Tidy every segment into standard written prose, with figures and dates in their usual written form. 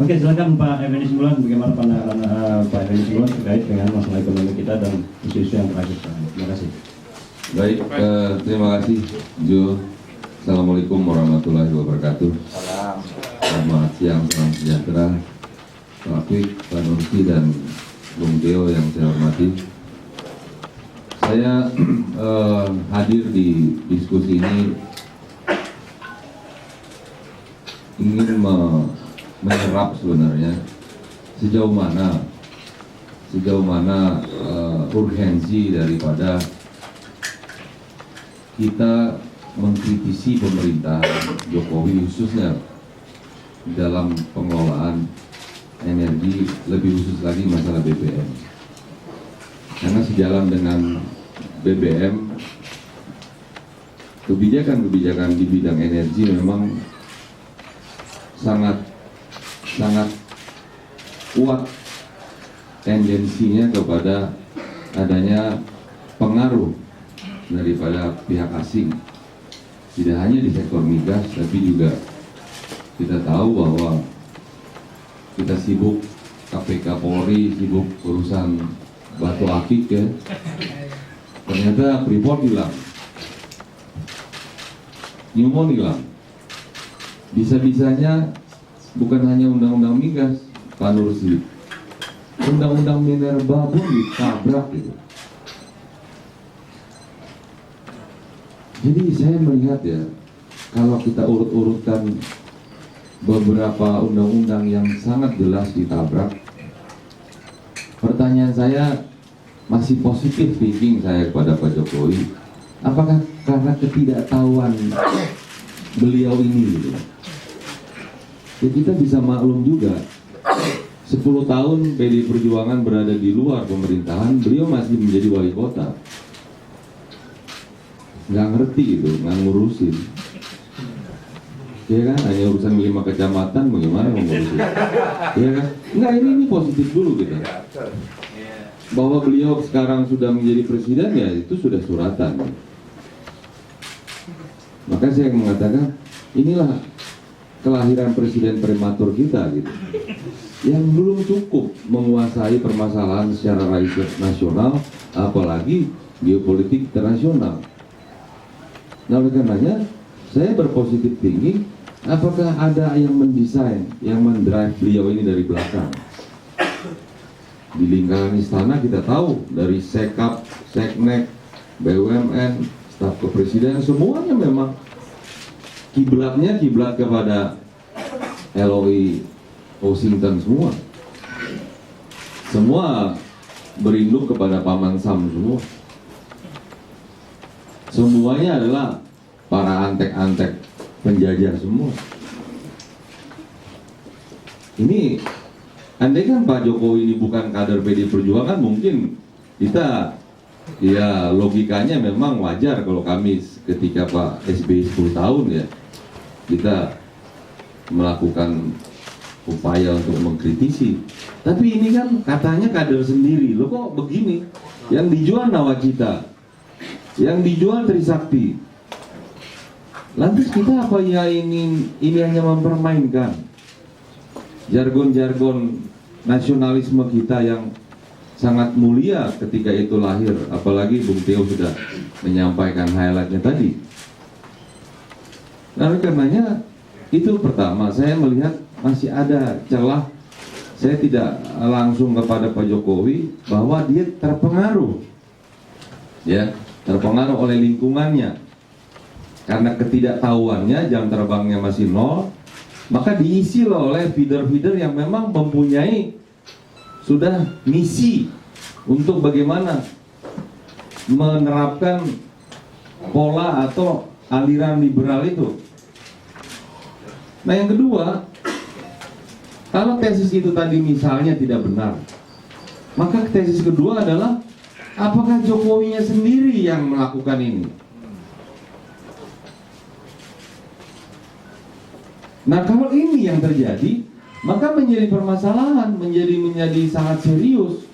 Oke, silakan Pak Effendi Simbolon, bagaimana pandangan Pak Effendi Simbolon terkait dengan masalah ekonomi kita dan isu-isu yang terakhir sekarang. Terima kasih. Baik, terima kasih Jo. Assalamualaikum warahmatullahi wabarakatuh. Selamat siang, salam sejahtera Pak Kwik, Pak Nursi, dan Bung Deo yang saya hormati. Saya hadir di diskusi ini ingin menyerap sebenarnya sejauh mana urgensi daripada kita mengkritisi pemerintah Jokowi khususnya dalam pengelolaan energi, lebih khusus lagi masalah BBM. Karena sejalan dengan BBM, kebijakan-kebijakan di bidang energi memang sangat kuat tendensinya kepada adanya pengaruh daripada pihak asing, tidak hanya di sektor migas, tapi juga kita tahu bahwa kita sibuk, KPK Polri sibuk urusan batu akik ya, ternyata Freeport hilang, Newmont hilang, bisa-bisanya bukan hanya undang-undang migas, Pak Nursi, undang-undang minerba pun ditabrak gitu. Jadi saya melihat ya, kalau kita urut-urutkan beberapa undang-undang yang sangat jelas ditabrak, pertanyaan saya masih positif thinking saya kepada Pak Jokowi, apakah karena ketidaktahuan beliau ini gitu. Ya kita bisa maklum juga, 10 tahun PDI Perjuangan berada di luar pemerintahan, beliau masih menjadi wali kota. Nggak ngerti gitu, nggak ngurusin. Ya kan, hanya urusan 5 kecamatan, bagaimana mengurusin? Ya kan, nggak, ini positif dulu gitu. Bahwa beliau sekarang sudah menjadi presiden, ya itu sudah suratan. Maka saya mengatakan, inilah kelahiran presiden prematur kita gitu, yang belum cukup menguasai permasalahan secara nasional, apalagi geopolitik internasional. Nah, oleh karenanya saya berpositif tinggi, apakah ada yang mendesain, yang mendrive beliau ini dari belakang. Di lingkaran istana kita tahu, dari Sekap, Seknek, BUMN, staf kepresidenan, semuanya memang kiblatnya kiblat kepada LOI Washington semua. Semua berinduk kepada Paman Sam semua. Semuanya adalah para antek-antek penjajah semua. Ini, andai kan Pak Jokowi ini bukan kader PDI Perjuangan, mungkin kita, ya logikanya memang wajar kalau kami ketika Pak SBY 10 tahun ya, kita melakukan upaya untuk mengkritisi. Tapi ini kan katanya kader sendiri, loh kok begini? Yang dijual nawacita, yang dijual Trisakti. Lantas kita apa ya ini hanya mempermainkan jargon-jargon nasionalisme kita yang sangat mulia ketika itu lahir. Apalagi Bung Teo sudah menyampaikan highlightnya tadi. Nah, karenanya itu pertama, saya melihat masih ada celah. Saya tidak langsung kepada Pak Jokowi bahwa dia terpengaruh, ya, terpengaruh oleh lingkungannya. Karena ketidaktahuannya, jam terbangnya masih nol, maka diisi loh oleh feeder-feeder yang memang mempunyai sudah misi untuk bagaimana menerapkan pola atau aliran liberal itu. Nah, yang kedua, kalau tesis itu tadi misalnya tidak benar, maka tesis kedua adalah apakah Jokowinya sendiri yang melakukan ini? Nah, kalau ini yang terjadi, maka menjadi permasalahan, menjadi sangat serius.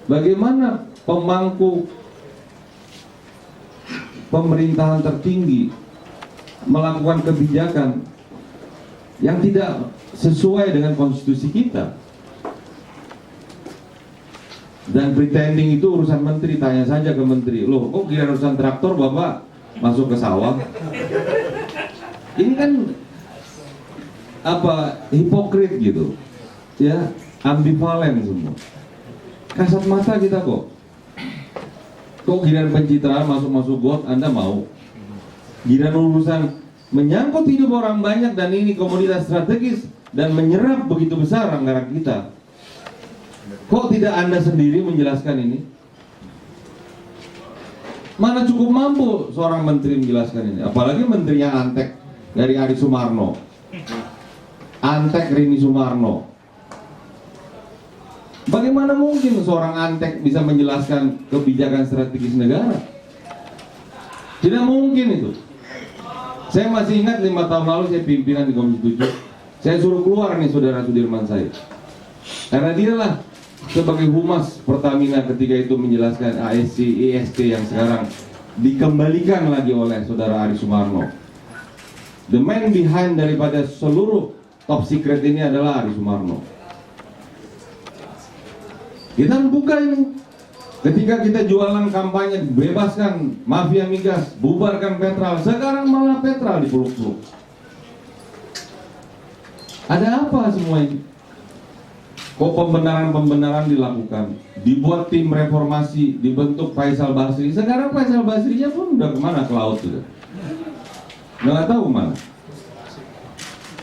Bagaimana pemangku pemerintahan tertinggi melakukan kebijakan yang tidak sesuai dengan konstitusi kita. Dan pretending itu urusan menteri, tanya saja ke menteri, loh kok giliran urusan traktor bapak masuk ke sawah? Ini kan apa, hipokrit gitu ya, ambivalen semua, kasat mata kita kok giliran pencitraan masuk got Anda mau, giliran urusan menyangkut hidup orang banyak dan ini komoditas strategis dan menyerap begitu besar anggaran kita, kok tidak Anda sendiri menjelaskan ini? Mana cukup mampu seorang menteri menjelaskan ini, apalagi menterinya antek dari Ari Sumarno, antek Rini Sumarno. Bagaimana mungkin seorang antek bisa menjelaskan kebijakan strategis negara? Tidak mungkin itu. Saya masih ingat 5 tahun lalu saya pimpinan di Komisi 7. Saya suruh keluar nih saudara Sudirman Said, karena dia lah sebagai humas Pertamina ketika itu menjelaskan ASC, IST yang sekarang dikembalikan lagi oleh saudara Ari Sumarno. The man behind daripada seluruh top secret ini adalah Ari Sumarno. Kita buka ini. Ketika kita jualan kampanye, bebaskan mafia migas, bubarkan Petral, sekarang malah Petral dipeluk-peluk. Ada apa semua ini? Kok pembenaran-pembenaran dilakukan? Dibuat tim reformasi, dibentuk Faisal Basri. Sekarang Faisal Basrinya pun udah kemana, ke laut sudah. Nggak tahu kemana.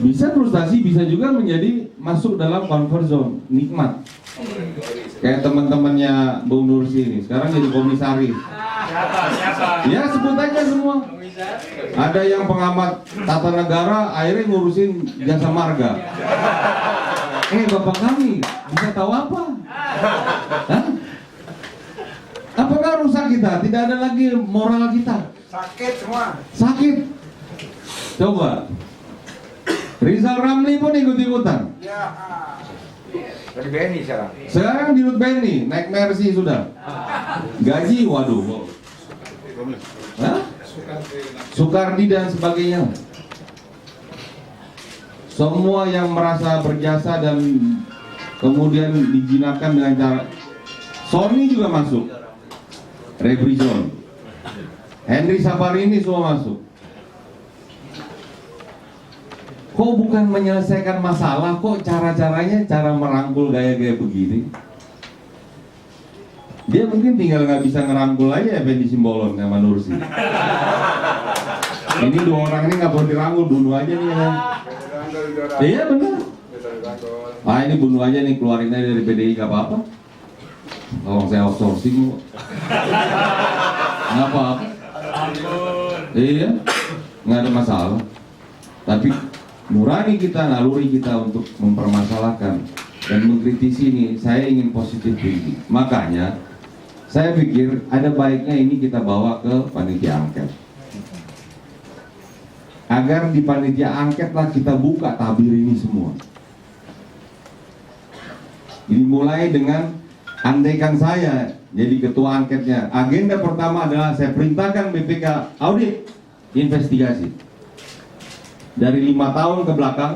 Bisa frustasi, bisa juga menjadi masuk dalam comfort zone, nikmat. Kayak teman-temannya Bung Nursi ini, sekarang jadi komisaris. Siapa? Ya sebut aja semua. Ada yang pengamat tata negara, akhirnya ngurusin jasa marga. Bapak kami bisa tahu apa? Hah? Apakah rusak kita? Tidak ada lagi moral kita. Sakit semua. Sakit. Coba. Rizal Ramli pun ikut-ikutan. Ya. Dari BNI sekarang. Sekarang di Rut Beni, naik Mercy sudah. Gaji, waduh. Hah? Soekardi dan sebagainya. Semua yang merasa berjasa dan kemudian dijinakkan dengan cara. Sony juga masuk. Rebrizon, Henry Saparini semua masuk. Kok bukan menyelesaikan masalah, kok cara-caranya cara merangkul gaya-gaya begini? Dia mungkin tinggal nggak bisa ngerangkul aja Effendi Simbolon sama Nursi. Ini dua orang ini nggak boleh dirangkul, bunuh aja nih ya. Iya benar. Ini bunuh aja nih, keluarin aja dari PDI, gak apa-apa. Kalau saya outsourcing nggak apa-apa. Iya, nggak ada masalah. Tapi nurani kita, naluri kita untuk mempermasalahkan dan mengkritisi ini, saya ingin positif thinking. Makanya saya pikir ada baiknya ini kita bawa ke panitia angket, agar di panitia angket lah kita buka tabir ini semua. Ini mulai dengan, andaikan saya jadi ketua angketnya, agenda pertama adalah saya perintahkan BPK audit investigasi dari 5 tahun ke belakang,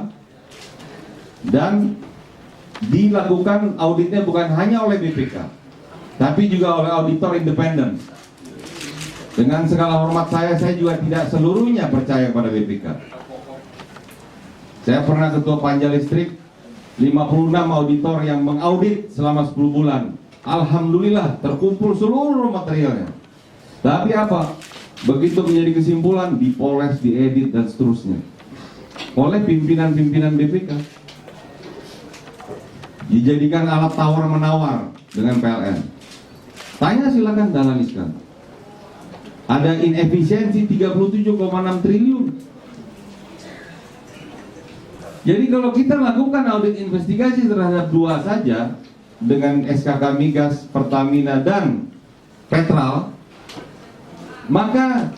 dan dilakukan auditnya bukan hanya oleh BPK tapi juga oleh auditor independen. Dengan segala hormat saya juga tidak seluruhnya percaya pada BPK. Saya pernah ketua panja listrik, 56 auditor yang mengaudit selama 10 bulan. Alhamdulillah terkumpul seluruh materialnya. Tapi apa? Begitu menjadi kesimpulan, dipoles, diedit dan seterusnya oleh pimpinan-pimpinan BPK. Dijadikan alat tawar-menawar dengan PLN. Tanya silakan Dahlan. Ada inefisiensi 37,6 triliun. Jadi kalau kita lakukan audit investigasi terhadap 2 saja dengan SKK Migas, Pertamina dan Petral, maka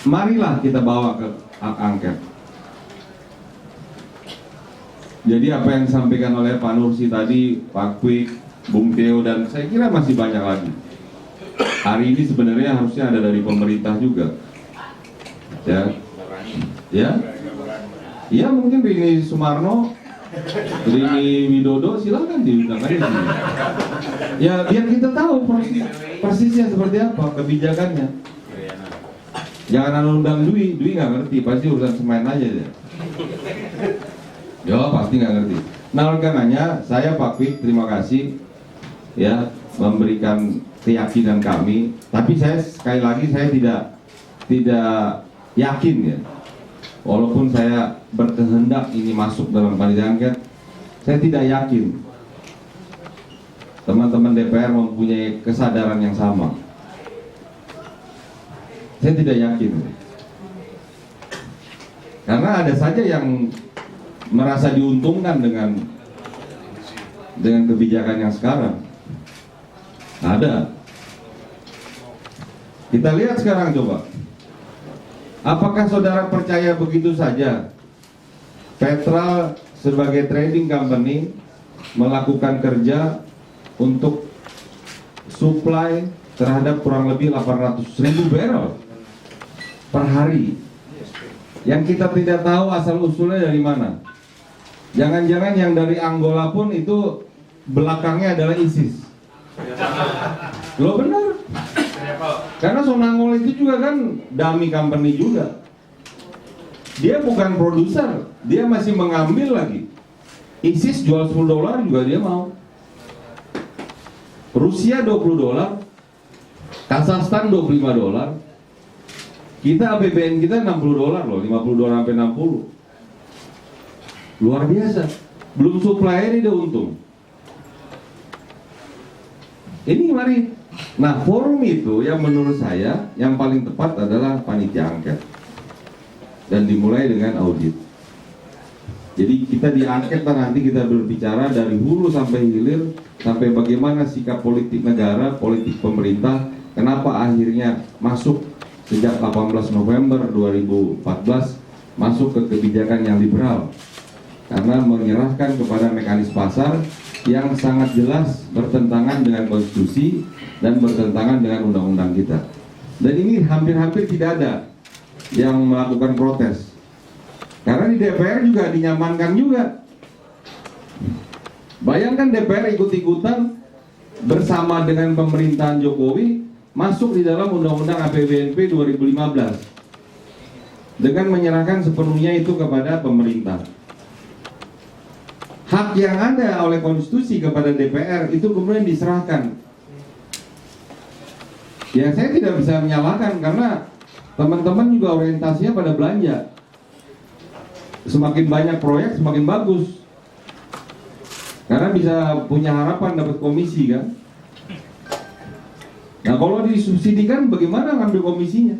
marilah kita bawa ke hak angket. Jadi apa yang disampaikan oleh Pak Nursi tadi, Pak Kwik, Bung Teo, dan saya kira masih banyak lagi. Hari ini sebenarnya harusnya ada dari pemerintah juga. Ya. Iya mungkin Rini Sumarno, Rini Widodo silakan diundang aja sini. Ya biar kita tahu persisnya seperti apa kebijakannya. Jangan undang Dwi nggak ngerti, pasti urusan semen aja dia. Ya pasti nggak ngerti. Nah oleh karenanya saya Pak Kwik terima kasih ya memberikan keyakinan kami. Tapi saya sekali lagi saya tidak yakin ya. Walaupun saya berkehendak ini masuk dalam panitia angket, saya tidak yakin teman-teman DPR mempunyai kesadaran yang sama. Saya tidak yakin. Karena ada saja yang merasa diuntungkan dengan kebijakan yang sekarang. Ada. Kita lihat sekarang coba. Apakah saudara percaya begitu saja Petrol sebagai trading company melakukan kerja untuk supply terhadap kurang lebih 800.000 barrel per hari yang kita tidak tahu asal usulnya dari mana. Jangan-jangan yang dari Angola pun itu belakangnya adalah ISIS. Loh benar. Karena Sonangol itu juga kan dummy company juga. Dia bukan produser, dia masih mengambil lagi. ISIS jual $10 juga dia mau. Rusia $20, Kazakhstan $25. Kita APBN kita $60 loh, $50 sampai 60. Luar biasa. Belum supply ini udah untung. Ini mari. Nah, forum itu yang menurut saya yang paling tepat adalah panitia angket. Dan dimulai dengan audit. Jadi kita diangket dan nanti kita berbicara dari hulu sampai hilir, sampai bagaimana sikap politik negara, politik pemerintah, kenapa akhirnya masuk sejak 18 November 2014 masuk ke kebijakan yang liberal. Karena menyerahkan kepada mekanisme pasar yang sangat jelas bertentangan dengan konstitusi dan bertentangan dengan undang-undang kita. Dan ini hampir-hampir tidak ada yang melakukan protes. Karena di DPR juga dinyamankan juga. Bayangkan DPR ikut-ikutan bersama dengan pemerintahan Jokowi masuk di dalam Undang-Undang APBNP 2015 dengan menyerahkan sepenuhnya itu kepada pemerintah. Hak yang ada oleh konstitusi kepada DPR itu kemudian diserahkan. Ya saya tidak bisa menyalahkan karena teman-teman juga orientasinya pada belanja. Semakin banyak proyek semakin bagus. Karena bisa punya harapan dapat komisi kan. Nah kalau disubsidikan bagaimana ngambil komisinya?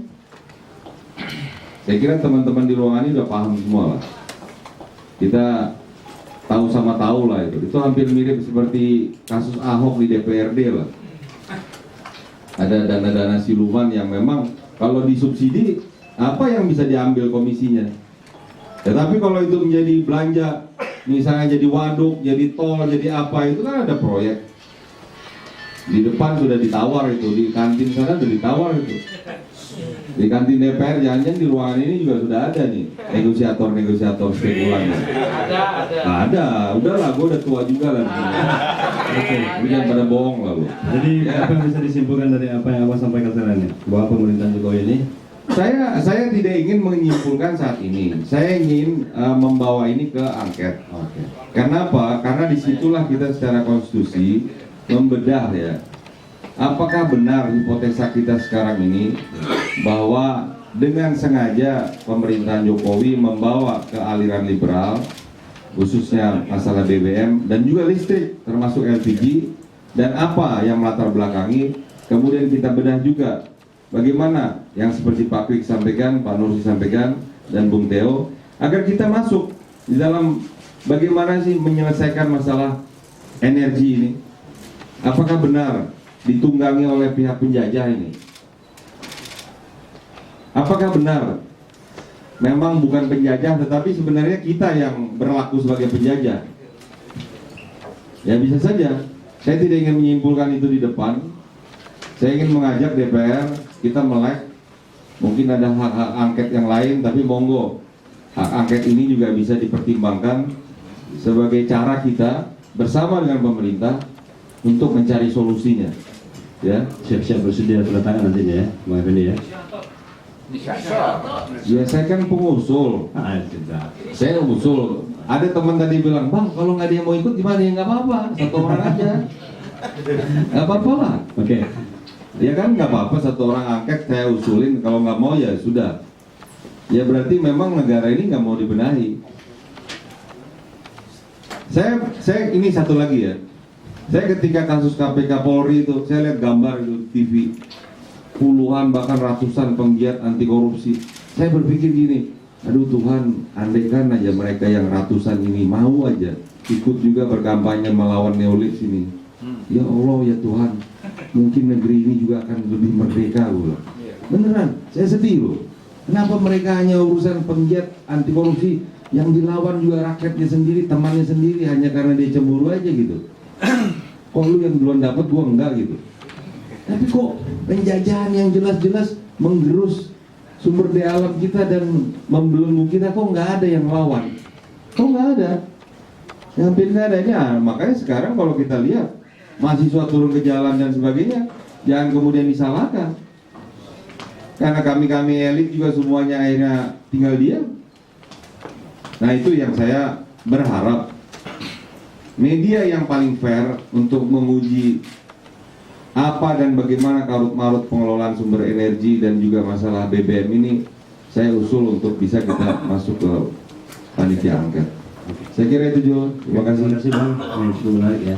Saya kira teman-teman di ruangan ini udah paham semua lah. Kita tahu sama tahu lah itu. Itu hampir mirip seperti kasus Ahok di DPRD lah. Ada dana-dana siluman yang memang kalau disubsidi apa yang bisa diambil komisinya. Tetapi kalau itu menjadi belanja, misalnya jadi waduk, jadi tol, jadi apa, itu kan ada proyek. Di depan sudah ditawar itu, di kantin sana sudah ditawar itu. Di kantin DPR, jangan-jangan di ruangan ini juga sudah ada nih negosiator spekulan. Ada. Udahlah, gue udah tua juga lah. Oke, jangan pada bohong lah lo. Jadi apa yang bisa disimpulkan dari apa yang Abang sampaikan sekarang bahwa pemerintahan Jokowi ini? Saya tidak ingin menyimpulkan saat ini. Saya ingin membawa ini ke angket. Kenapa? Karena disitulah kita secara konstitusi membedah ya. Apakah benar hipotesa kita sekarang ini bahwa dengan sengaja pemerintahan Jokowi membawa ke aliran liberal, khususnya masalah BBM dan juga listrik termasuk LPG, dan apa yang melatar belakangi, kemudian kita bedah juga bagaimana yang seperti Pak Kwik sampaikan, Pak Nursi sampaikan, dan Bung Theo, agar kita masuk di dalam bagaimana sih menyelesaikan masalah energi ini. Apakah benar ditunggangi oleh pihak penjajah ini? Apakah benar memang bukan penjajah tetapi sebenarnya kita yang berlaku sebagai penjajah? Ya bisa saja. Saya tidak ingin menyimpulkan itu di depan. Saya ingin mengajak DPR kita melek. Mungkin ada hak-hak angket yang lain, tapi monggo hak angket ini juga bisa dipertimbangkan sebagai cara kita bersama dengan pemerintah untuk mencari solusinya. Ya, Siap-siap bersedia tanda tangan nantinya ya, Bang Effendi ya. Bisa. ya saya kan pengusul. Tidak. Saya usul. Ada teman tadi bilang, Bang, kalau nggak ada yang mau ikut gimana? Ya nggak apa-apa, satu orang aja. Nggak apa-apa lah. Oke. Ya kan nggak apa-apa satu orang angket saya usulin. Kalau nggak mau ya sudah. Ya berarti memang negara ini nggak mau dibenahi. Saya ini satu lagi ya. Saya ketika kasus KPK Polri itu, saya lihat gambar itu TV, puluhan bahkan ratusan penggiat anti korupsi. Saya berpikir gini, aduh Tuhan, andaikan aja mereka yang ratusan ini mau aja ikut juga berkampanye melawan neolitis ini. Ya Allah ya Tuhan, mungkin negeri ini juga akan lebih merdeka loh. Beneran, saya sedih loh. Kenapa mereka hanya urusan penggiat anti korupsi yang dilawan juga rakyatnya sendiri, temannya sendiri hanya karena dia cemburu aja gitu. Kok lu yang duluan dapat gua enggak gitu. Tapi kok penjajahan yang jelas-jelas menggerus sumber daya alam kita dan membelenggu kita kok nggak ada yang lawan? Kok nggak ada? Yang hampir nggak ada. Ya, makanya sekarang kalau kita lihat mahasiswa turun ke jalan dan sebagainya, jangan kemudian disalahkan. Karena kami elit juga semuanya akhirnya tinggal diam. Nah itu yang saya berharap media yang paling fair untuk menguji apa dan bagaimana karut-marut pengelolaan sumber energi dan juga masalah BBM ini, saya usul untuk bisa kita masuk ke panitia angket. Saya kira itu Jo. Terima kasih. Terima kasih Bang. Ini cukup menarik ya.